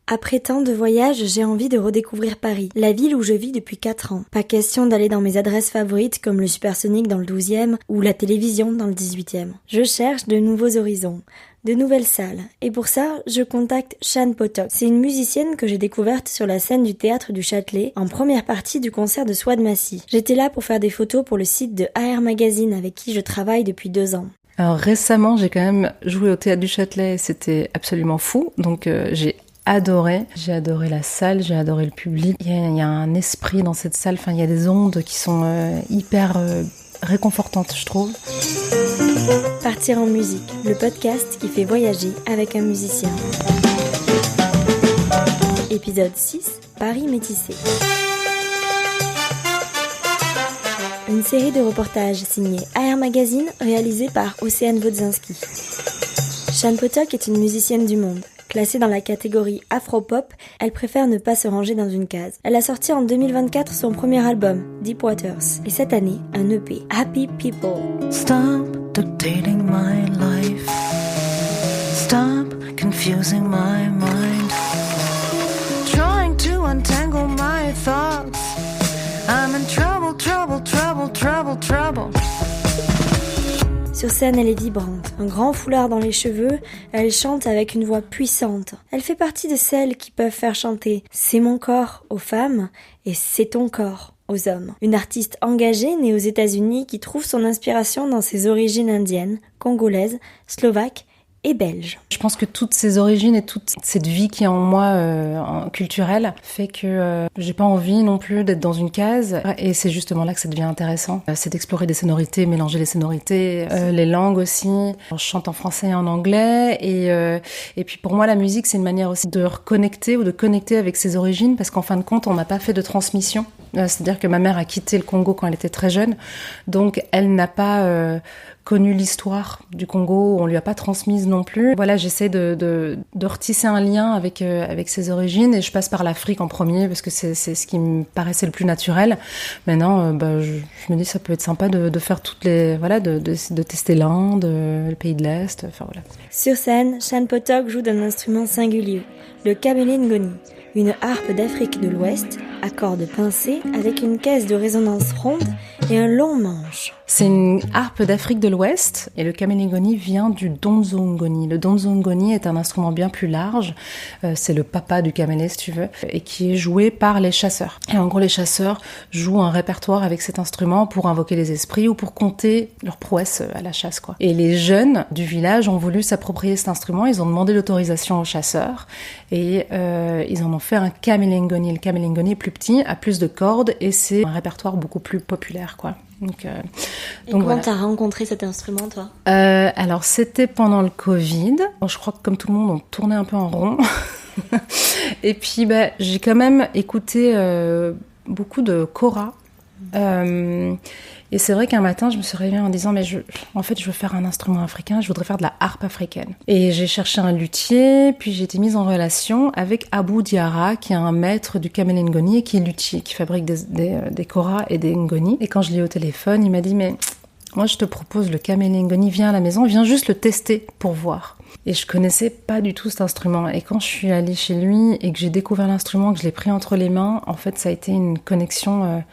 Après tant de voyages, j'ai envie de redécouvrir Paris, la ville où je vis depuis 4 ans. Pas question d'aller dans mes adresses favorites comme le Supersonic dans le 12e ou la télévision dans le 18e. Je cherche de nouveaux horizons, de nouvelles salles. Et pour ça, je contacte Shan Potok. C'est une musicienne que j'ai découverte sur la scène du Théâtre du Châtelet en première partie du concert de Swad Massi. J'étais là pour faire des photos pour le site de AR Magazine avec qui je travaille depuis 2 ans. Alors récemment, j'ai quand même joué au Théâtre du Châtelet, c'était absolument fou, donc j'ai adoré la salle, j'ai adoré le public. Il y a un esprit dans cette salle, il y a des ondes qui sont hyper réconfortantes, je trouve. Partir en musique, le podcast qui fait voyager avec un musicien. Épisode 6, Paris métissé. Une série de reportages signés AR Magazine, réalisée par Océane Wodzinski. Shan Potok est une musicienne du monde. Classée dans la catégorie Afropop, elle préfère ne pas se ranger dans une case. Elle a sorti en 2024 son premier album, Deep Waters, et cette année, un EP, Happy People. Stop dictating my life. Stop confusing my mind. Trying to untangle my thoughts. I'm in trouble, trouble, trouble, trouble, trouble. Sur scène, elle est vibrante, un grand foulard dans les cheveux, elle chante avec une voix puissante. Elle fait partie de celles qui peuvent faire chanter « C'est mon corps » aux femmes et « C'est ton corps » aux hommes. Une artiste engagée née aux États-Unis qui trouve son inspiration dans ses origines indiennes, congolaises, slovaques et belge. Je pense que toutes ces origines et toute cette vie qui est en moi culturelle fait que j'ai pas envie non plus d'être dans une case, et c'est justement là que ça devient intéressant. C'est d'explorer des sonorités, mélanger les sonorités, les langues aussi. Je chante en français et en anglais, et puis pour moi la musique c'est une manière aussi de reconnecter ou de connecter avec ses origines, parce qu'en fin de compte on n'a pas fait de transmission. C'est-à-dire que ma mère a quitté le Congo quand elle était très jeune, donc elle n'a pas connu l'histoire du Congo, on lui a pas transmise non plus. Voilà, j'essaie de retisser un lien avec ses origines, et je passe par l'Afrique en premier parce que c'est ce qui me paraissait le plus naturel. Maintenant, je me dis ça peut être sympa de faire toutes les de tester l'Inde, le pays de l'Est, enfin voilà. Sur scène, Shan Potok joue d'un instrument singulier, le kamele ngoni, une harpe d'Afrique de l'Ouest, à cordes pincées avec une caisse de résonance ronde et un long manche. C'est une harpe d'Afrique de l'Ouest, et le kamele ngoni vient du donzo ngoni. Le donzo ngoni est un instrument bien plus large, c'est le papa du kamele si tu veux, et qui est joué par les chasseurs. Et en gros les chasseurs jouent un répertoire avec cet instrument pour invoquer les esprits ou pour compter leurs prouesses à la chasse, quoi. Et les jeunes du village ont voulu s'approprier cet instrument, ils ont demandé l'autorisation aux chasseurs, et ils en ont fait un kamele ngoni. Le kamele ngoni est plus petit, a plus de cordes, et c'est un répertoire beaucoup plus populaire, quoi. Donc comment voilà. t'as rencontré cet instrument, toi ? Alors, c'était pendant le Covid. Bon, je crois que comme tout le monde, on tournait un peu en rond. Et puis, j'ai quand même écouté beaucoup de kora. Et c'est vrai qu'un matin, je me suis réveillée en disant mais je veux faire un instrument africain, je voudrais faire de la harpe africaine. Et j'ai cherché un luthier, puis j'ai été mise en relation avec Abou Diarra, qui est un maître du kamele ngoni et qui est luthier, qui fabrique des koras et des ngoni. Et quand je l'ai eu au téléphone, il m'a dit mais moi je te propose le kamele ngoni, viens à la maison, viens juste le tester pour voir. Et je connaissais pas du tout cet instrument. Et quand je suis allée chez lui et que j'ai découvert l'instrument, que je l'ai pris entre les mains, en fait ça a été une connexion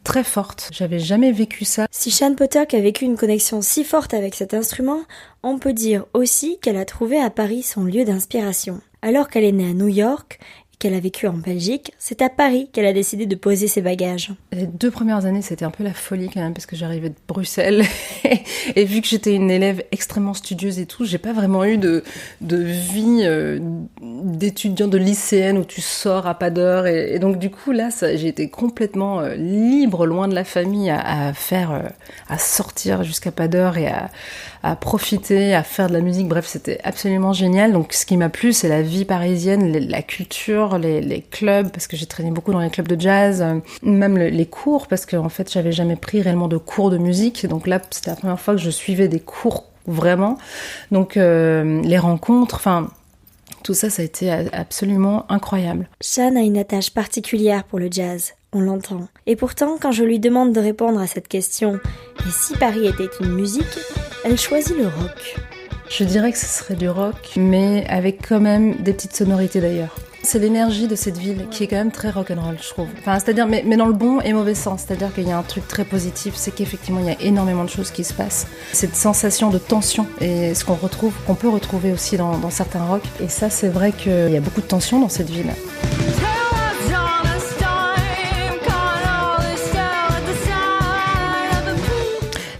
très forte. J'avais jamais vécu ça. Si Shan Potok a vécu une connexion si forte avec cet instrument, on peut dire aussi qu'elle a trouvé à Paris son lieu d'inspiration. Alors qu'elle est née à New York et qu'elle a vécu en Belgique, c'est à Paris qu'elle a décidé de poser ses bagages. Les 2 premières années, c'était un peu la folie quand même, parce que j'arrivais de Bruxelles et vu que j'étais une élève extrêmement studieuse et tout, j'ai pas vraiment eu de vie d'étudiant, de lycéenne où tu sors à pas d'heure, et donc du coup là, j'ai été complètement libre, loin de la famille, à sortir jusqu'à pas d'heure et à profiter, à faire de la musique. Bref, c'était absolument génial. Donc ce qui m'a plu, c'est la vie parisienne, la culture, les clubs, parce que j'ai traîné beaucoup dans les clubs de jazz, même les cours, parce que en fait j'avais jamais pris réellement de cours de musique, donc là c'était la première fois que je suivais des cours vraiment, donc les rencontres, enfin tout ça, ça a été absolument incroyable. Shan a une attache particulière pour le jazz, on l'entend. Et pourtant, quand je lui demande de répondre à cette question « Et si Paris était une musique ?», elle choisit le rock. Je dirais que ce serait du rock, mais avec quand même des petites sonorités d'ailleurs. C'est l'énergie de cette ville qui est quand même très rock'n'roll, je trouve. Enfin, c'est-à-dire, mais dans le bon et mauvais sens. C'est-à-dire qu'il y a un truc très positif, c'est qu'effectivement, il y a énormément de choses qui se passent. Cette sensation de tension et ce qu'on peut retrouver aussi dans certains rocks. Et ça, c'est vrai qu'il y a beaucoup de tension dans cette ville.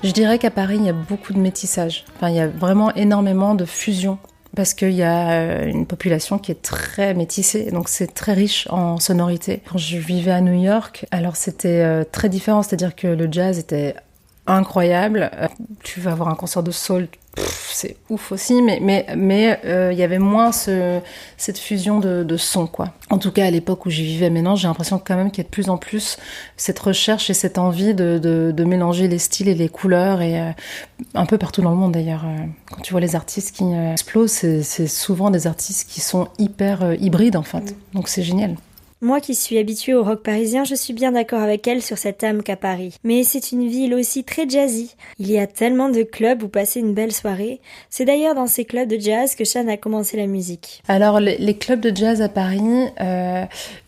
Je dirais qu'à Paris, il y a beaucoup de métissage. Enfin, il y a vraiment énormément de fusion. Parce qu'il y a une population qui est très métissée, donc c'est très riche en sonorités. Quand je vivais à New York, alors c'était très différent, c'est-à-dire que le jazz était incroyable. Tu vas avoir un concert de soul, c'est ouf aussi, mais il y avait moins cette fusion de sons, quoi. En tout cas, à l'époque où j'y vivais, maintenant, j'ai l'impression quand même qu'il y a de plus en plus cette recherche et cette envie de mélanger les styles et les couleurs, et un peu partout dans le monde d'ailleurs. Quand tu vois les artistes qui explosent, c'est souvent des artistes qui sont hyper hybrides en fait, donc c'est génial. Moi qui suis habituée au rock parisien, je suis bien d'accord avec elle sur cette âme qu'a Paris. Mais c'est une ville aussi très jazzy. Il y a tellement de clubs où passer une belle soirée. C'est d'ailleurs dans ces clubs de jazz que Sian a commencé la musique. Alors les clubs de jazz à Paris,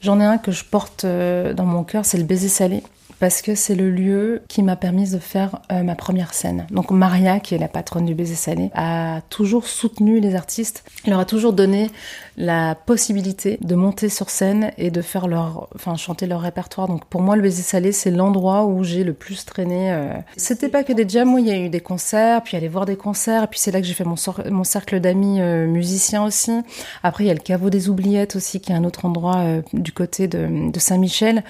j'en ai un que je porte dans mon cœur, c'est le Baiser Salé. Parce que c'est le lieu qui m'a permis de faire ma première scène. Donc Maria, qui est la patronne du Baiser Salé, a toujours soutenu les artistes. Elle leur a toujours donné la possibilité de monter sur scène et de faire chanter leur répertoire. Donc pour moi, le Baiser Salé, c'est l'endroit où j'ai le plus traîné. C'était pas que des jams, il y a eu des concerts, puis aller voir des concerts, et puis c'est là que j'ai fait mon cercle d'amis musiciens aussi. Après, il y a le Caveau des Oubliettes aussi, qui est un autre endroit du côté de Saint-Michel,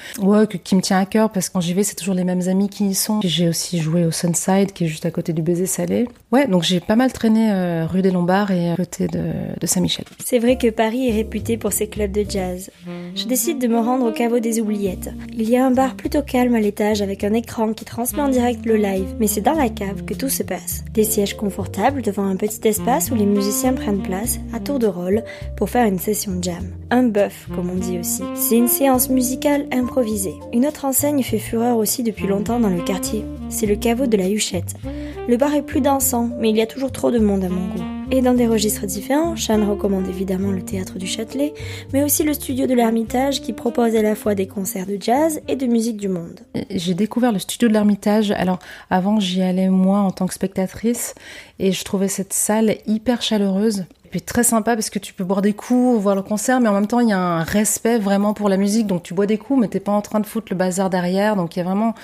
qui me tient à cœur, parce que quand j'y vais, c'est toujours les mêmes amis qui y sont. J'ai aussi joué au Sunside, qui est juste à côté du Baiser Salé. Ouais, donc j'ai pas mal traîné rue des Lombards et à côté de Saint-Michel. C'est vrai que Paris est réputé pour ses clubs de jazz. Je décide de me rendre au Caveau des Oubliettes. Il y a un bar plutôt calme à l'étage avec un écran qui transmet en direct le live, mais c'est dans la cave que tout se passe. Des sièges confortables devant un petit espace où les musiciens prennent place, à tour de rôle, pour faire une session jam. Un bœuf, comme on dit aussi. C'est une séance musicale improvisée. Une autre enseigne fait fureur aussi depuis longtemps dans le quartier. C'est le Caveau de la Huchette. Le bar est plus dansant, mais il y a toujours trop de monde à mon goût. Et dans des registres différents, Sian recommande évidemment le Théâtre du Châtelet, mais aussi le Studio de l'Ermitage qui propose à la fois des concerts de jazz et de musique du monde. J'ai découvert le Studio de l'Ermitage, alors avant j'y allais moi en tant que spectatrice, et je trouvais cette salle hyper chaleureuse. Puis très sympa parce que tu peux boire des coups, voir le concert, mais en même temps il y a un respect vraiment pour la musique, donc tu bois des coups mais t'es pas en train de foutre le bazar derrière, donc il y a vraiment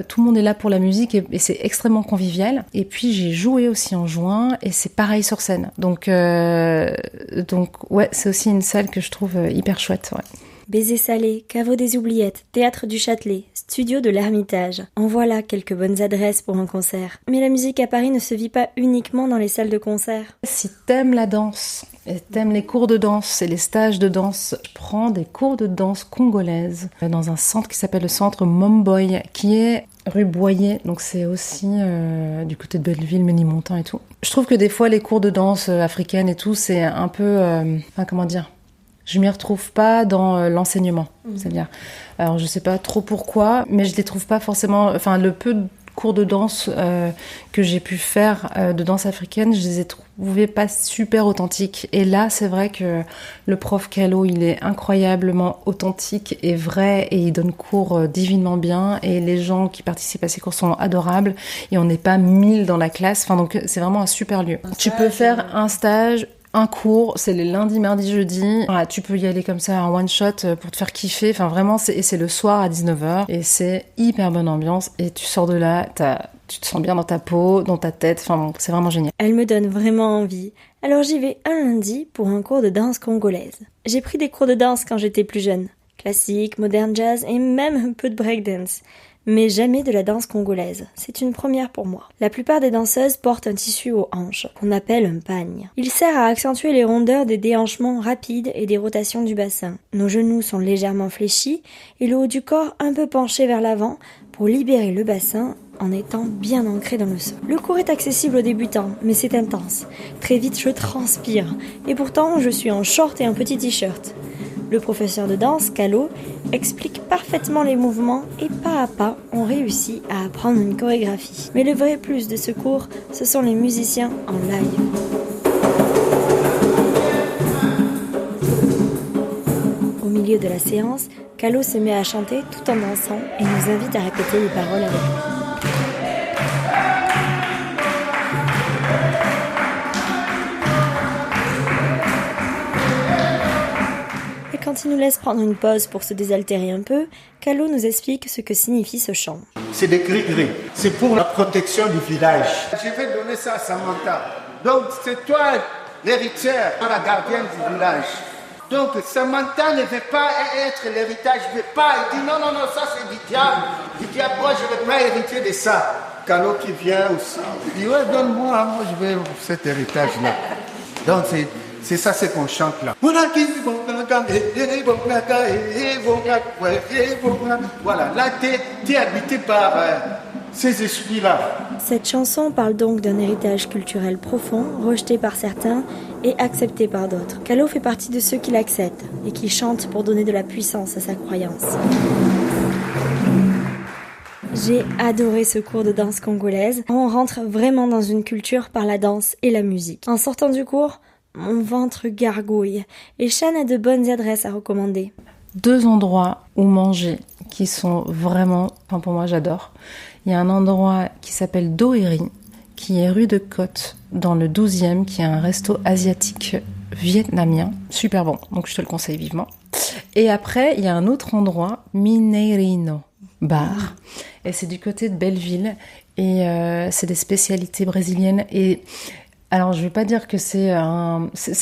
tout le monde est là pour la musique et c'est extrêmement convivial. Et puis j'ai joué aussi en juin et c'est pareil sur scène, donc ouais, c'est aussi une salle que je trouve hyper chouette. Ouais. Baiser Salé, Caveau des Oubliettes, Théâtre du Châtelet, Studio de l'Ermitage. En voilà quelques bonnes adresses pour un concert. Mais la musique à Paris ne se vit pas uniquement dans les salles de concert. Si t'aimes la danse, et t'aimes les cours de danse et les stages de danse, je prends des cours de danse congolaise dans un centre qui s'appelle le centre Momboy, qui est rue Boyer, donc c'est aussi du côté de Belleville, Ménilmontant et tout. Je trouve que des fois les cours de danse africaine et tout, c'est un peu, je m'y retrouve pas dans l'enseignement, c'est-à-dire, alors je sais pas trop pourquoi, mais je les trouve pas forcément, le peu de cours de danse que j'ai pu faire de danse africaine, je les ai trouvés pas super authentiques. Et là, c'est vrai que le prof Calo, il est incroyablement authentique et vrai, et il donne cours divinement bien, et les gens qui participent à ces cours sont adorables, et on n'est pas 1000 dans la classe, donc c'est vraiment un super lieu. Tu peux faire un stage, un cours, c'est les lundis, mardis, jeudis. Voilà, tu peux y aller comme ça en one shot pour te faire kiffer. Vraiment, c'est le soir à 19h et c'est hyper bonne ambiance. Et tu sors de là, tu te sens bien dans ta peau, dans ta tête. C'est vraiment génial. Elle me donne vraiment envie. Alors j'y vais un lundi pour un cours de danse congolaise. J'ai pris des cours de danse quand j'étais plus jeune. Classique, moderne jazz et même un peu de breakdance. Mais jamais de la danse congolaise. C'est une première pour moi. La plupart des danseuses portent un tissu aux hanches, qu'on appelle un pagne. Il sert à accentuer les rondeurs des déhanchements rapides et des rotations du bassin. Nos genoux sont légèrement fléchis et le haut du corps un peu penché vers l'avant pour libérer le bassin en étant bien ancré dans le sol. Le cours est accessible aux débutants, mais c'est intense. Très vite, je transpire. Et pourtant, je suis en short et un petit t-shirt. Le professeur de danse, Calo, explique parfaitement les mouvements et pas à pas, on réussit à apprendre une chorégraphie. Mais le vrai plus de ce cours, ce sont les musiciens en live. milieu de la séance, Calo se met à chanter tout en dansant et nous invite à répéter les paroles avec lui. Et quand il nous laisse prendre une pause pour se désaltérer un peu, Calo nous explique ce que signifie ce chant. C'est des gris-gris. C'est pour la protection du village. Je vais donner ça à Samantha. Donc c'est toi l'héritière, la gardienne du village. Donc Samantha ne veut pas être l'héritage, ne veut pas. Il dit non, ça c'est du diable. Du diable, moi je ne veux pas hériter de ça. Calo qui vient aussi. Il dit ouais, donne-moi, moi je veux cet héritage-là. Donc c'est ça ce qu'on chante là. Voilà, là t'es habité par ces esprits-là. Cette chanson parle donc d'un héritage culturel profond, rejeté par certains et accepté par d'autres. Calo fait partie de ceux qui l'acceptent et qui chantent pour donner de la puissance à sa croyance. J'ai adoré ce cours de danse congolaise. On rentre vraiment dans une culture par la danse et la musique. En sortant du cours, mon ventre gargouille et Chan a de bonnes adresses à recommander. 2 endroits où manger qui sont vraiment, enfin pour moi j'adore. Il y a un endroit qui s'appelle Doeri, qui est rue de Côte, dans le 12e, qui est un resto asiatique vietnamien. Super bon, donc je te le conseille vivement. Et après, il y a un autre endroit, Mineirino Bar, et c'est du côté de Belleville, et c'est des spécialités brésiliennes, et alors je vais pas dire que c'est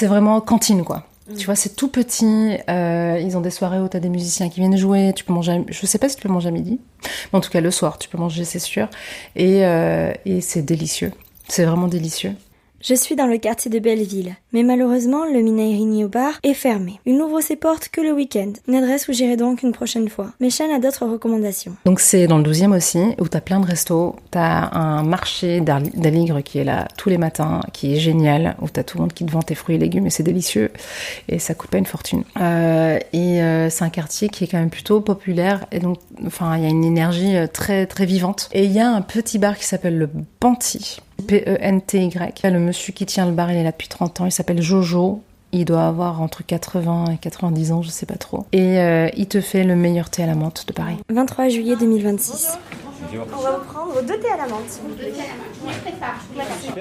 vraiment cantine quoi. Tu vois, c'est tout petit, ils ont des soirées où t'as des musiciens qui viennent jouer, tu peux manger, je sais pas si tu peux manger à midi, mais en tout cas le soir tu peux manger, c'est sûr, et c'est délicieux, c'est vraiment délicieux. Je suis dans le quartier de Belleville, mais malheureusement, le Mineirino Bar est fermé. Il n'ouvre ses portes que le week-end, une adresse où j'irai donc une prochaine fois. Mais Chan a d'autres recommandations. Donc c'est dans le 12e aussi, où t'as plein de restos, t'as un marché d'Aligre qui est là tous les matins, qui est génial, où t'as tout le monde qui te vend tes fruits et légumes, et c'est délicieux, et ça coûte pas une fortune. C'est un quartier qui est quand même plutôt populaire, et donc, enfin, il y a une énergie très, très vivante. Et il y a un petit bar qui s'appelle le Penty, P-E-N-T-Y. Le monsieur qui tient le bar, il est là depuis 30 ans, il s'appelle Jojo. Il doit avoir entre 80 et 90 ans, je sais pas trop. Et il te fait le meilleur thé à la menthe de Paris. 23 juillet 2026. On va vous prendre 2 thés à la menthe, s'il vous plaît.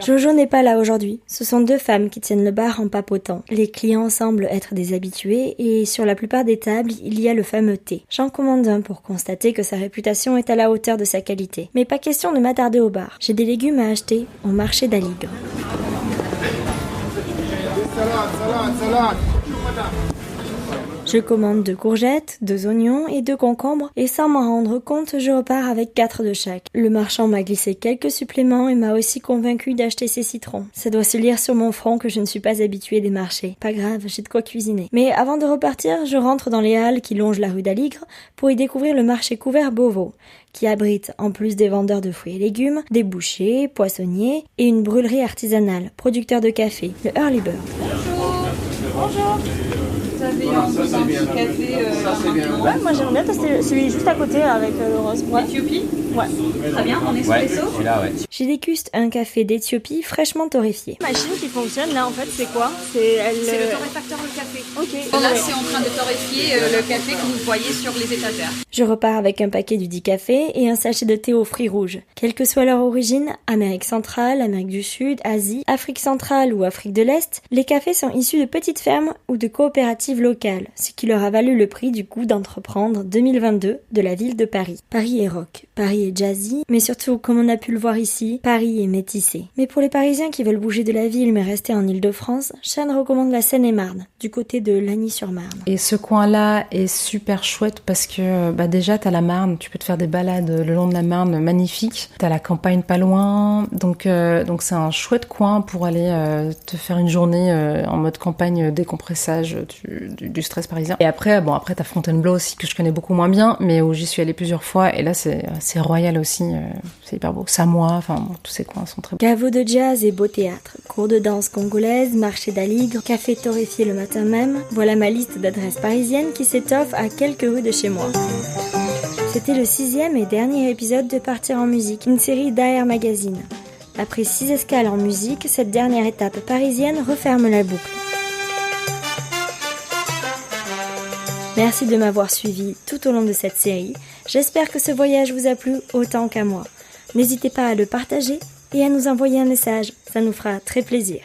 Jojo n'est pas là aujourd'hui. Ce sont 2 femmes qui tiennent le bar en papotant. Les clients semblent être des habitués et sur la plupart des tables, il y a le fameux thé. J'en commande un pour constater que sa réputation est à la hauteur de sa qualité. Mais pas question de m'attarder au bar. J'ai des légumes à acheter au marché d'Aligre. Salade. Je commande 2 courgettes, 2 oignons et 2 concombres et sans m'en rendre compte, je repars avec 4 de chaque. Le marchand m'a glissé quelques suppléments et m'a aussi convaincu d'acheter ses citrons. Ça doit se lire sur mon front que je ne suis pas habituée des marchés. Pas grave, j'ai de quoi cuisiner. Mais avant de repartir, je rentre dans les halles qui longent la rue d'Aligre pour y découvrir le marché couvert Beauvau, qui abrite, en plus des vendeurs de fruits et légumes, des bouchers, poissonniers et une brûlerie artisanale, producteur de café, le Early Bird. Bonjour. Vous avez un petit café Ouais, moi j'aimerais bien tester celui juste à côté avec le rose. Ouais. Éthiopie. Ouais. Très bien, en espresso. J'y déguste un café d'Éthiopie fraîchement torréfié. La machine qui fonctionne là en fait c'est quoi? C'est le torréfacteur de café. Ok. Là c'est en train de torréfier le café que vous voyez sur les étagères. Je repars avec un paquet du dit café et un sachet de thé aux fruits rouges. Quelle que soit leur origine, Amérique centrale, Amérique du Sud, Asie, Afrique centrale ou Afrique de l'Est, les cafés sont issus de petites fermes ou de coopératives locales, ce qui leur a valu le prix du goût d'entreprendre 2022 de la ville de Paris. Paris est rock, Paris est jazzy, mais surtout, comme on a pu le voir ici, Paris est métissé. Mais pour les Parisiens qui veulent bouger de la ville mais rester en Île-de-France, Chan recommande la Seine-et-Marne, du côté de Lagny-sur-Marne. Et ce coin-là est super chouette parce que déjà t'as la Marne, tu peux te faire des balades le long de la Marne magnifiques, t'as la campagne pas loin, donc c'est un chouette coin pour aller te faire une journée en mode campagne décompressage du stress parisien. Et après t'as Fontainebleau aussi que je connais beaucoup moins bien, mais où j'y suis allée plusieurs fois et là c'est royal aussi, c'est hyper beau. Samoa, enfin bon, tous ces coins sont très beaux. Caveau de jazz et beau théâtre, cours de danse congolaise, marché d'Aligre, café torréfié le matin même, voilà ma liste d'adresses parisiennes qui s'étoffe à quelques rues de chez moi. C'était le 6e et dernier épisode de Partir en musique, une série d'AR Magazine. Après 6 escales en musique, cette dernière étape parisienne referme la boucle. Merci de m'avoir suivi tout au long de cette série. J'espère que ce voyage vous a plu autant qu'à moi. N'hésitez pas à le partager et à nous envoyer un message, ça nous fera très plaisir.